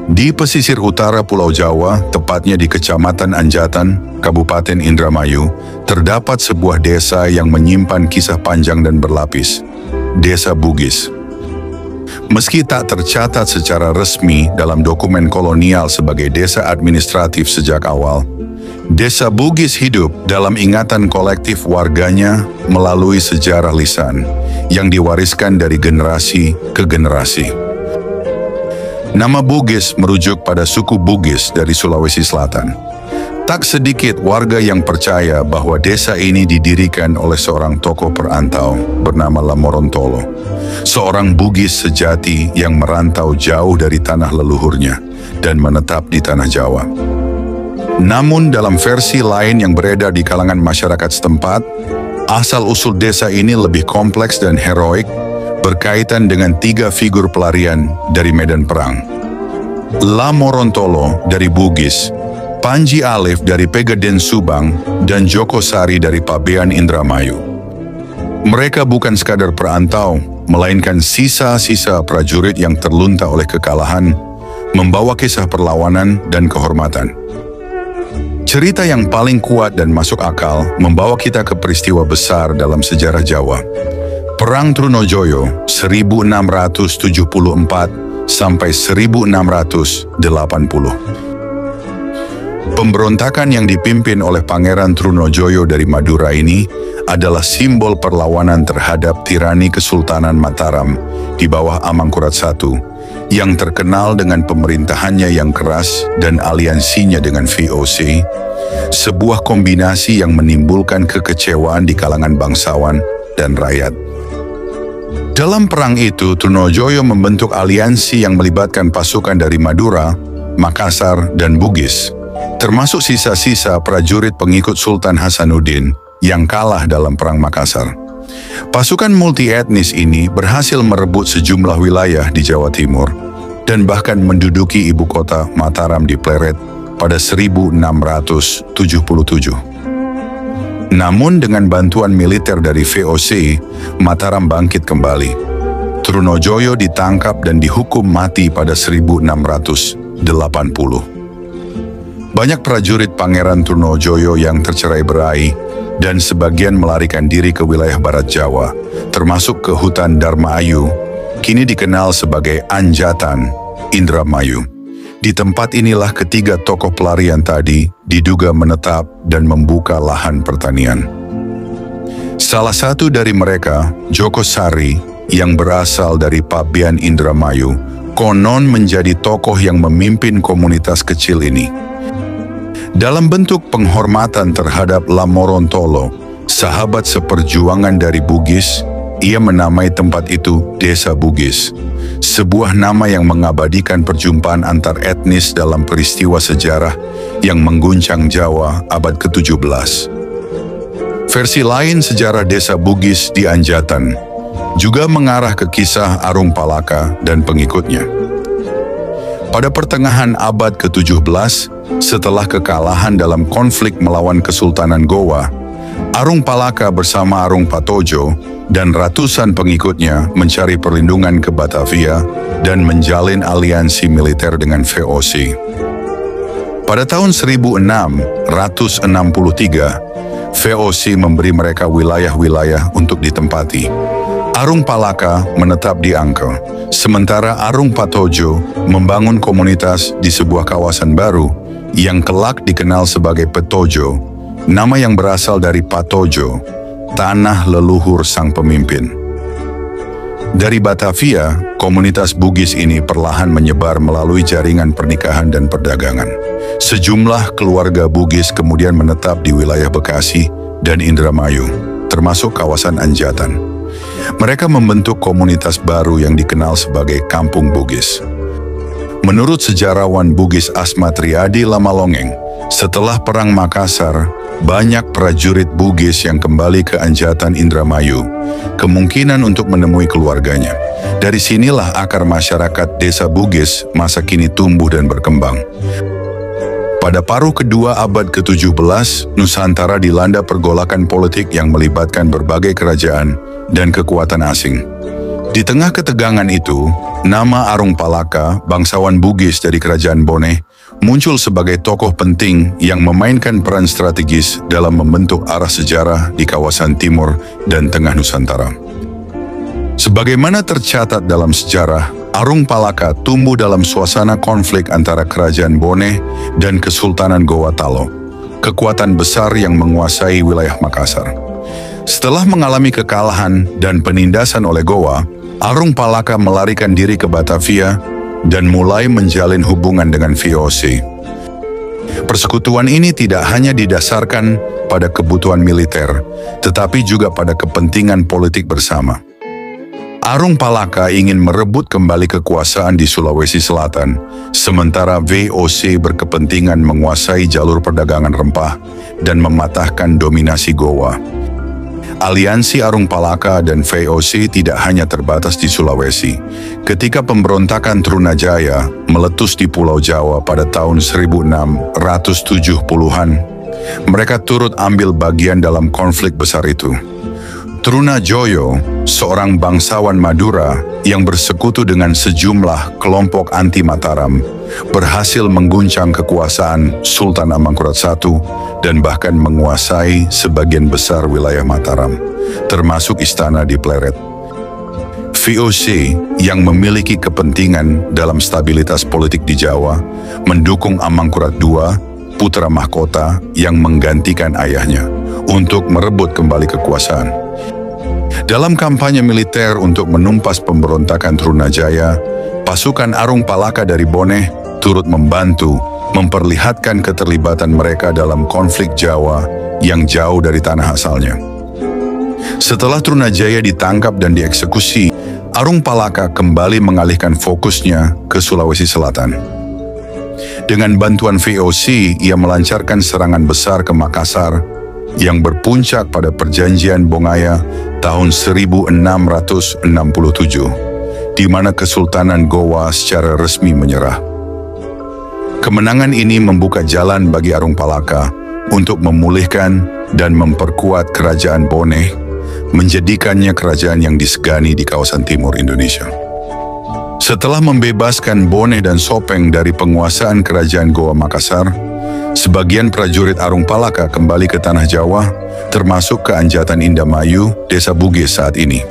Di pesisir utara Pulau Jawa, tepatnya di Kecamatan Anjatan, Kabupaten Indramayu, terdapat sebuah desa yang menyimpan kisah panjang dan berlapis, Desa Bugis. Meski tak tercatat secara resmi dalam dokumen kolonial sebagai desa administratif sejak awal, Desa Bugis hidup dalam ingatan kolektif warganya melalui sejarah lisan yang diwariskan dari generasi ke generasi. Nama Bugis merujuk pada suku Bugis dari Sulawesi Selatan. Tak sedikit warga yang percaya bahwa desa ini didirikan oleh seorang tokoh perantau bernama Lamorontolo, seorang Bugis sejati yang merantau jauh dari tanah leluhurnya dan menetap di tanah Jawa. Namun dalam versi lain yang beredar di kalangan masyarakat setempat, asal-usul desa ini lebih kompleks dan heroik, berkaitan dengan 3 figur pelarian dari medan perang. Lamorontolo dari Bugis, Panji Alif dari Pegadaian Subang, dan Joko Sari dari Pabean Indramayu. Mereka bukan sekadar perantau, melainkan sisa-sisa prajurit yang terlunta oleh kekalahan, membawa kisah perlawanan dan kehormatan. Cerita yang paling kuat dan masuk akal membawa kita ke peristiwa besar dalam sejarah Jawa. Perang Trunojoyo 1674 sampai 1680. Pemberontakan yang dipimpin oleh Pangeran Trunojoyo dari Madura ini adalah simbol perlawanan terhadap tirani Kesultanan Mataram di bawah Amangkurat I yang terkenal dengan pemerintahannya yang keras dan aliansinya dengan VOC, sebuah kombinasi yang menimbulkan kekecewaan di kalangan bangsawan dan rakyat. Dalam perang itu, Trunojoyo membentuk aliansi yang melibatkan pasukan dari Madura, Makassar, dan Bugis, termasuk sisa-sisa prajurit pengikut Sultan Hasanuddin yang kalah dalam Perang Makassar. Pasukan multi-etnis ini berhasil merebut sejumlah wilayah di Jawa Timur dan bahkan menduduki ibu kota Mataram di Pleret pada 1677. Namun dengan bantuan militer dari VOC, Mataram bangkit kembali. Trunojoyo ditangkap dan dihukum mati pada 1680. Banyak prajurit Pangeran Trunojoyo yang tercerai-berai dan sebagian melarikan diri ke wilayah barat Jawa, termasuk ke hutan Dharma-Ayu, kini dikenal sebagai Anjatan, Indramayu. Di tempat inilah ketiga tokoh pelarian tadi diduga menetap dan membuka lahan pertanian. Salah satu dari mereka, Joko Sari, yang berasal dari Pabean Indramayu, konon menjadi tokoh yang memimpin komunitas kecil ini. Dalam bentuk penghormatan terhadap Lamorontolo, sahabat seperjuangan dari Bugis, ia menamai tempat itu Desa Bugis, sebuah nama yang mengabadikan perjumpaan antar etnis dalam peristiwa sejarah yang mengguncang Jawa abad ke-17. Versi lain sejarah Desa Bugis di Anjatan juga mengarah ke kisah Arung Palaka dan pengikutnya. Pada pertengahan abad ke-17, setelah kekalahan dalam konflik melawan Kesultanan Gowa, Arung Palaka bersama Arung Patojo dan ratusan pengikutnya mencari perlindungan ke Batavia dan menjalin aliansi militer dengan VOC. Pada tahun 1663, VOC memberi mereka wilayah-wilayah untuk ditempati. Arung Palaka menetap di Angke, sementara Arung Patojo membangun komunitas di sebuah kawasan baru yang kelak dikenal sebagai Petojo, nama yang berasal dari Patojo, tanah leluhur sang pemimpin. Dari Batavia, komunitas Bugis ini perlahan menyebar melalui jaringan pernikahan dan perdagangan. Sejumlah keluarga Bugis kemudian menetap di wilayah Bekasi dan Indramayu, termasuk kawasan Anjatan. Mereka membentuk komunitas baru yang dikenal sebagai Kampung Bugis. Menurut sejarawan Bugis Asma Triadi Lamalongeng, setelah Perang Makassar, banyak prajurit Bugis yang kembali ke Anjatan Indramayu, kemungkinan untuk menemui keluarganya. Dari sinilah akar masyarakat Desa Bugis masa kini tumbuh dan berkembang. Pada paruh kedua abad ke-17, Nusantara dilanda pergolakan politik yang melibatkan berbagai kerajaan dan kekuatan asing. Di tengah ketegangan itu, nama Arung Palaka, bangsawan Bugis dari Kerajaan Boneh, muncul sebagai tokoh penting yang memainkan peran strategis dalam membentuk arah sejarah di kawasan timur dan tengah Nusantara. Sebagaimana tercatat dalam sejarah, Arung Palaka tumbuh dalam suasana konflik antara Kerajaan Boneh dan Kesultanan Goa Talo, kekuatan besar yang menguasai wilayah Makassar. Setelah mengalami kekalahan dan penindasan oleh Goa, Arung Palaka melarikan diri ke Batavia dan mulai menjalin hubungan dengan VOC. Persekutuan ini tidak hanya didasarkan pada kebutuhan militer, tetapi juga pada kepentingan politik bersama. Arung Palaka ingin merebut kembali kekuasaan di Sulawesi Selatan, sementara VOC berkepentingan menguasai jalur perdagangan rempah dan mematahkan dominasi Goa. Aliansi Arung Palaka dan VOC tidak hanya terbatas di Sulawesi. Ketika pemberontakan Trunajaya meletus di Pulau Jawa pada tahun 1670-an, mereka turut ambil bagian dalam konflik besar itu. Trunajoyo, seorang bangsawan Madura yang bersekutu dengan sejumlah kelompok anti Mataram, berhasil mengguncang kekuasaan Sultan Amangkurat I dan bahkan menguasai sebagian besar wilayah Mataram, termasuk istana di Pleret. VOC yang memiliki kepentingan dalam stabilitas politik di Jawa, mendukung Amangkurat II, putra mahkota yang menggantikan ayahnya, untuk merebut kembali kekuasaan. Dalam kampanye militer untuk menumpas pemberontakan Trunajaya, pasukan Arung Palaka dari Boneh turut membantu memperlihatkan keterlibatan mereka dalam konflik Jawa yang jauh dari tanah asalnya. Setelah Trunajaya ditangkap dan dieksekusi, Arung Palaka kembali mengalihkan fokusnya ke Sulawesi Selatan. Dengan bantuan VOC, ia melancarkan serangan besar ke Makassar yang berpuncak pada Perjanjian Bongaya tahun 1667, di mana Kesultanan Goa secara resmi menyerah. Kemenangan ini membuka jalan bagi Arung Palaka untuk memulihkan dan memperkuat Kerajaan Boneh, menjadikannya kerajaan yang disegani di kawasan timur Indonesia. Setelah membebaskan Boneh dan Sopeng dari penguasaan Kerajaan Goa Makassar, sebagian prajurit Arung Palaka kembali ke Tanah Jawa, termasuk ke Anjatan Indramayu, Desa Bugis saat ini.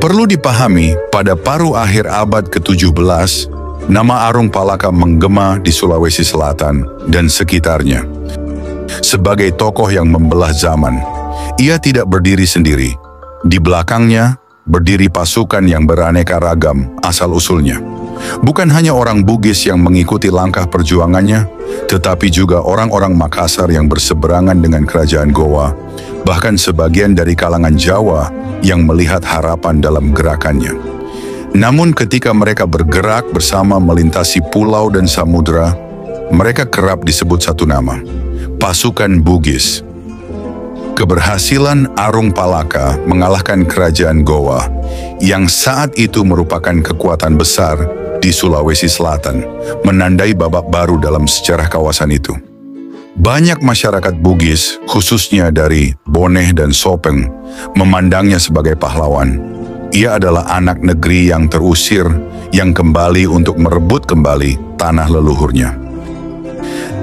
Perlu dipahami, pada paruh akhir abad ke-17, nama Arung Palaka menggema di Sulawesi Selatan dan sekitarnya. Sebagai tokoh yang membelah zaman, ia tidak berdiri sendiri. Di belakangnya, berdiri pasukan yang beraneka ragam asal-usulnya. Bukan hanya orang Bugis yang mengikuti langkah perjuangannya, tetapi juga orang-orang Makassar yang berseberangan dengan Kerajaan Goa, bahkan sebagian dari kalangan Jawa yang melihat harapan dalam gerakannya. Namun ketika mereka bergerak bersama melintasi pulau dan samudera, mereka kerap disebut satu nama, pasukan Bugis. Keberhasilan Arung Palaka mengalahkan Kerajaan Goa, yang saat itu merupakan kekuatan besar di Sulawesi Selatan, menandai babak baru dalam sejarah kawasan itu. Banyak masyarakat Bugis, khususnya dari Boneh dan Sopeng, memandangnya sebagai pahlawan. Ia adalah anak negeri yang terusir, yang kembali untuk merebut kembali tanah leluhurnya.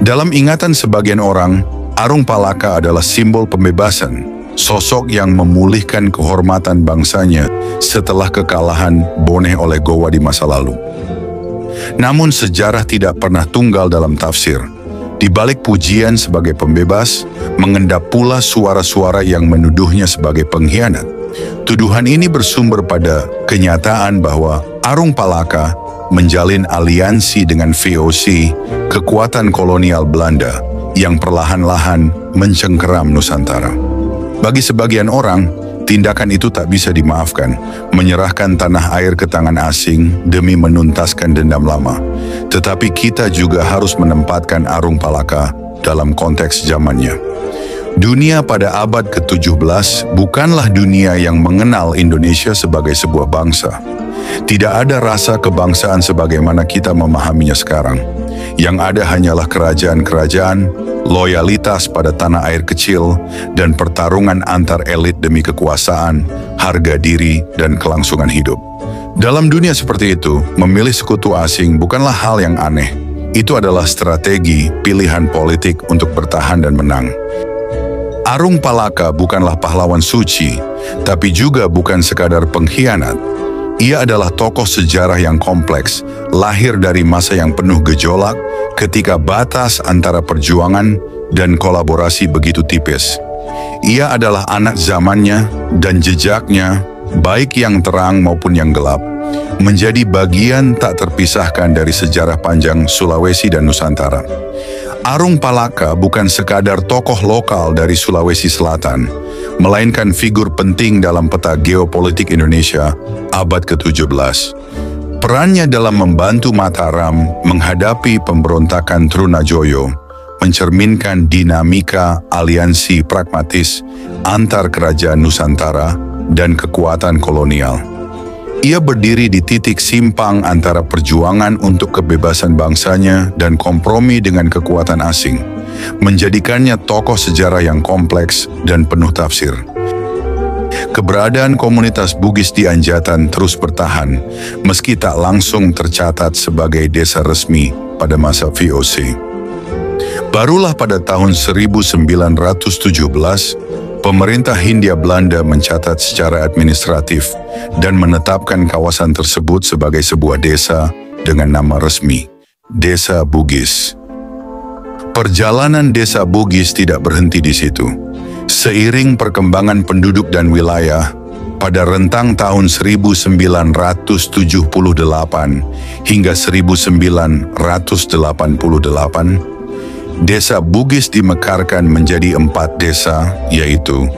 Dalam ingatan sebagian orang, Arung Palaka adalah simbol pembebasan, sosok yang memulihkan kehormatan bangsanya setelah kekalahan Boneh oleh Goa di masa lalu. Namun sejarah tidak pernah tunggal dalam tafsir. Di balik pujian sebagai pembebas, mengendap pula suara-suara yang menuduhnya sebagai pengkhianat. Tuduhan ini bersumber pada kenyataan bahwa Arung Palaka menjalin aliansi dengan VOC, kekuatan kolonial Belanda, yang perlahan-lahan mencengkeram Nusantara. Bagi sebagian orang, tindakan itu tak bisa dimaafkan, menyerahkan tanah air ke tangan asing demi menuntaskan dendam lama. Tetapi kita juga harus menempatkan Arung Palaka dalam konteks zamannya. Dunia pada abad ke-17 bukanlah dunia yang mengenal Indonesia sebagai sebuah bangsa. Tidak ada rasa kebangsaan sebagaimana kita memahaminya sekarang. Yang ada hanyalah kerajaan-kerajaan, loyalitas pada tanah air kecil, dan pertarungan antar elit demi kekuasaan, harga diri, dan kelangsungan hidup. Dalam dunia seperti itu, memilih sekutu asing bukanlah hal yang aneh. Itu adalah strategi pilihan politik untuk bertahan dan menang. Arung Palaka bukanlah pahlawan suci, tapi juga bukan sekadar pengkhianat. Ia adalah tokoh sejarah yang kompleks, lahir dari masa yang penuh gejolak ketika batas antara perjuangan dan kolaborasi begitu tipis. Ia adalah anak zamannya dan jejaknya, baik yang terang maupun yang gelap, menjadi bagian tak terpisahkan dari sejarah panjang Sulawesi dan Nusantara. Arung Palaka bukan sekadar tokoh lokal dari Sulawesi Selatan, melainkan figur penting dalam peta geopolitik Indonesia abad ke-17. Perannya dalam membantu Mataram menghadapi pemberontakan Trunajoyo mencerminkan dinamika aliansi pragmatis antar kerajaan Nusantara dan kekuatan kolonial. Ia berdiri di titik simpang antara perjuangan untuk kebebasan bangsanya dan kompromi dengan kekuatan asing, menjadikannya tokoh sejarah yang kompleks dan penuh tafsir. Keberadaan komunitas Bugis di Anjatan terus bertahan, meski tak langsung tercatat sebagai desa resmi pada masa VOC. Barulah pada tahun 1917, pemerintah Hindia Belanda mencatat secara administratif dan menetapkan kawasan tersebut sebagai sebuah desa dengan nama resmi, Desa Bugis. Perjalanan Desa Bugis tidak berhenti di situ. Seiring perkembangan penduduk dan wilayah, pada rentang tahun 1978 hingga 1988, Desa Bugis dimekarkan menjadi 4 desa, yaitu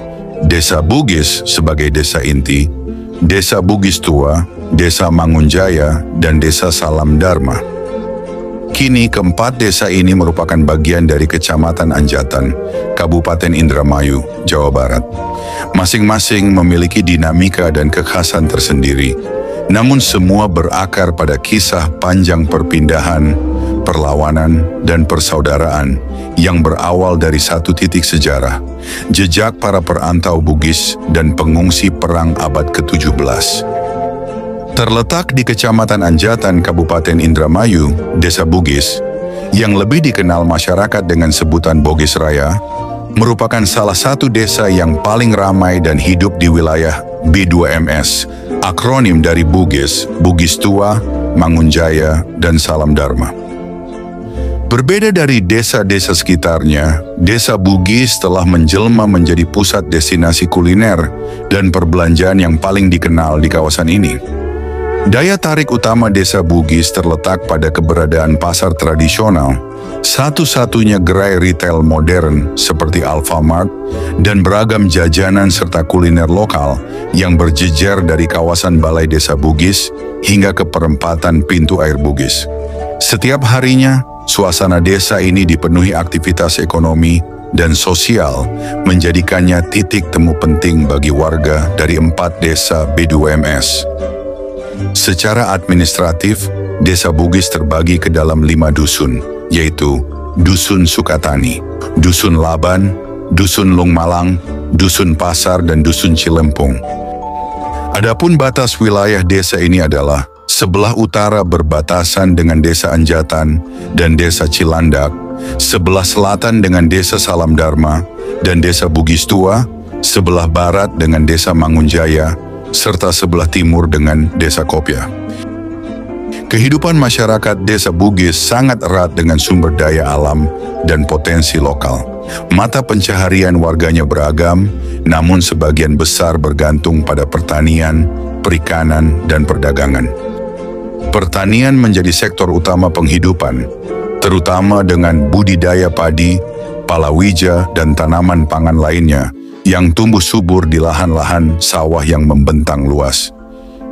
Desa Bugis sebagai desa inti, Desa Bugis Tua, Desa Mangunjaya, dan Desa Salam Dharma. Kini keempat desa ini merupakan bagian dari Kecamatan Anjatan, Kabupaten Indramayu, Jawa Barat. Masing-masing memiliki dinamika dan kekhasan tersendiri, namun semua berakar pada kisah panjang perpindahan, perlawanan, dan persaudaraan yang berawal dari satu titik sejarah, jejak para perantau Bugis dan pengungsi perang abad ke-17. Terletak di Kecamatan Anjatan, Kabupaten Indramayu, Desa Bugis, yang lebih dikenal masyarakat dengan sebutan Bogis Raya, merupakan salah satu desa yang paling ramai dan hidup di wilayah B2MS, akronim dari Bugis, Bugis Tua, Mangunjaya, dan Salam Dharma. Berbeda dari desa-desa sekitarnya, Desa Bugis telah menjelma menjadi pusat destinasi kuliner dan perbelanjaan yang paling dikenal di kawasan ini. Daya tarik utama Desa Bugis terletak pada keberadaan pasar tradisional, satu-satunya gerai retail modern seperti Alfamart, dan beragam jajanan serta kuliner lokal yang berjejer dari kawasan Balai Desa Bugis hingga ke perempatan Pintu Air Bugis. Setiap harinya, suasana desa ini dipenuhi aktivitas ekonomi dan sosial, menjadikannya titik temu penting bagi warga dari 4 desa B2MS. Secara administratif, Desa Bugis terbagi ke dalam 5 dusun, yaitu Dusun Sukatani, Dusun Laban, Dusun Lungmalang, Dusun Pasar, dan Dusun Cilempung. Adapun batas wilayah desa ini adalah sebelah utara berbatasan dengan Desa Anjatan dan Desa Cilandak, sebelah selatan dengan Desa Salam Dharma dan Desa Bugis Tua, sebelah barat dengan Desa Mangunjaya, serta sebelah timur dengan Desa Kopya. Kehidupan masyarakat Desa Bugis sangat erat dengan sumber daya alam dan potensi lokal. Mata pencaharian warganya beragam, namun sebagian besar bergantung pada pertanian, perikanan, dan perdagangan. Pertanian menjadi sektor utama penghidupan, terutama dengan budidaya padi, palawija, dan tanaman pangan lainnya yang tumbuh subur di lahan-lahan sawah yang membentang luas.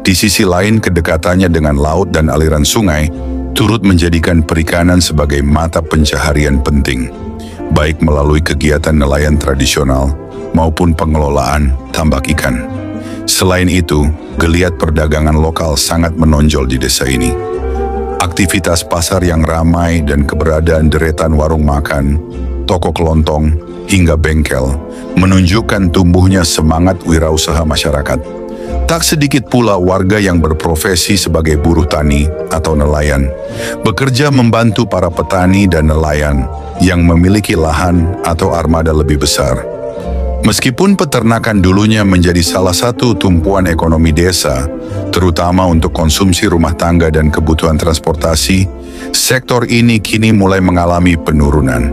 Di sisi lain, kedekatannya dengan laut dan aliran sungai turut menjadikan perikanan sebagai mata pencaharian penting, baik melalui kegiatan nelayan tradisional maupun pengelolaan tambak ikan. Selain itu, geliat perdagangan lokal sangat menonjol di desa ini. Aktivitas pasar yang ramai dan keberadaan deretan warung makan toko kelontong, hingga bengkel, menunjukkan tumbuhnya semangat wirausaha masyarakat. Tak sedikit pula warga yang berprofesi sebagai buruh tani atau nelayan, bekerja membantu para petani dan nelayan yang memiliki lahan atau armada lebih besar. Meskipun peternakan dulunya menjadi salah satu tumpuan ekonomi desa, terutama untuk konsumsi rumah tangga dan kebutuhan transportasi, sektor ini kini mulai mengalami penurunan.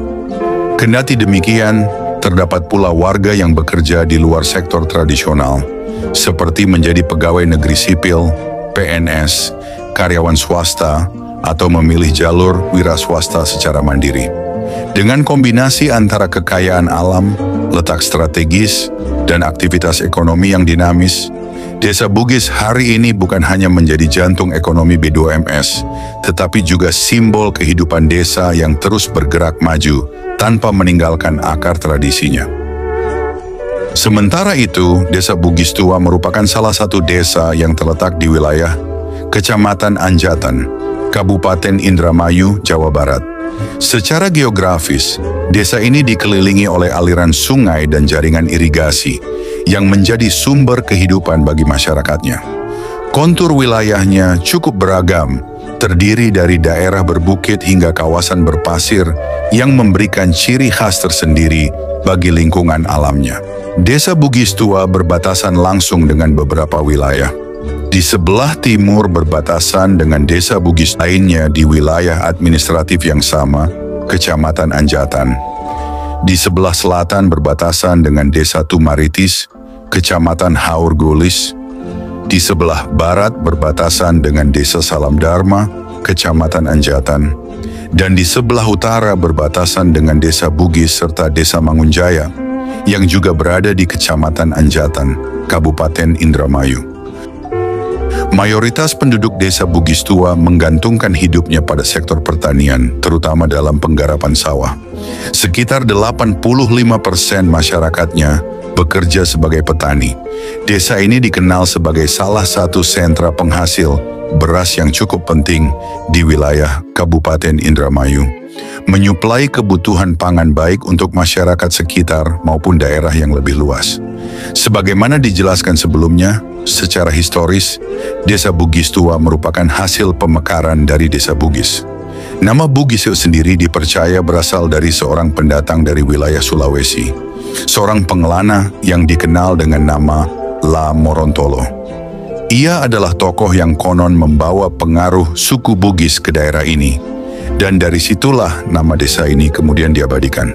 Kendati demikian, terdapat pula warga yang bekerja di luar sektor tradisional, seperti menjadi pegawai negeri sipil, PNS, karyawan swasta, atau memilih jalur wira swasta secara mandiri. Dengan kombinasi antara kekayaan alam, letak strategis, dan aktivitas ekonomi yang dinamis, Desa Bugis hari ini bukan hanya menjadi jantung ekonomi B2MS, tetapi juga simbol kehidupan desa yang terus bergerak maju tanpa meninggalkan akar tradisinya. Sementara itu, Desa Bugis Tua merupakan salah satu desa yang terletak di wilayah Kecamatan Anjatan, Kabupaten Indramayu, Jawa Barat. Secara geografis, desa ini dikelilingi oleh aliran sungai dan jaringan irigasi yang menjadi sumber kehidupan bagi masyarakatnya. Kontur wilayahnya cukup beragam, terdiri dari daerah berbukit hingga kawasan berpasir yang memberikan ciri khas tersendiri bagi lingkungan alamnya. Desa Bugis Tua berbatasan langsung dengan beberapa wilayah. Di sebelah timur berbatasan dengan desa Bugis lainnya di wilayah administratif yang sama, Kecamatan Anjatan. Di sebelah selatan berbatasan dengan desa Tumaritis, Kecamatan Haurgulis. Di sebelah barat berbatasan dengan desa Salam Dharma, Kecamatan Anjatan. Dan di sebelah utara berbatasan dengan desa Bugis serta desa Mangunjaya, yang juga berada di Kecamatan Anjatan, Kabupaten Indramayu. Mayoritas penduduk desa Bugis Tua menggantungkan hidupnya pada sektor pertanian, terutama dalam penggarapan sawah. Sekitar 85% masyarakatnya bekerja sebagai petani. Desa ini dikenal sebagai salah satu sentra penghasil beras yang cukup penting di wilayah Kabupaten Indramayu, menyuplai kebutuhan pangan baik untuk masyarakat sekitar maupun daerah yang lebih luas. Sebagaimana dijelaskan sebelumnya, secara historis, Desa Bugis Tua merupakan hasil pemekaran dari Desa Bugis. Nama Bugis sendiri dipercaya berasal dari seorang pendatang dari wilayah Sulawesi, seorang pengelana yang dikenal dengan nama La Morontolo. Ia adalah tokoh yang konon membawa pengaruh suku Bugis ke daerah ini, dan dari situlah nama desa ini kemudian diabadikan.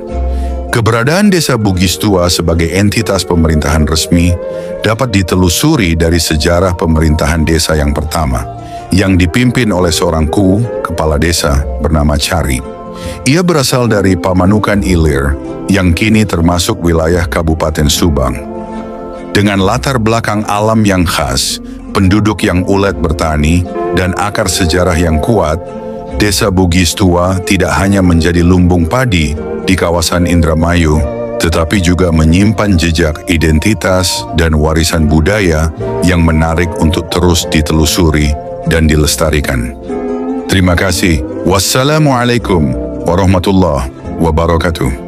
Keberadaan Desa Bugis Tua sebagai entitas pemerintahan resmi dapat ditelusuri dari sejarah pemerintahan desa yang pertama, yang dipimpin oleh seorang kepala desa bernama Cari. Ia berasal dari Pamanukan Ilir, yang kini termasuk wilayah Kabupaten Subang. Dengan latar belakang alam yang khas, penduduk yang ulet bertani, dan akar sejarah yang kuat, Desa Bugis Tua tidak hanya menjadi lumbung padi di kawasan Indramayu, tetapi juga menyimpan jejak identitas dan warisan budaya yang menarik untuk terus ditelusuri dan dilestarikan. Terima kasih. Wassalamualaikum warahmatullahi wabarakatuh.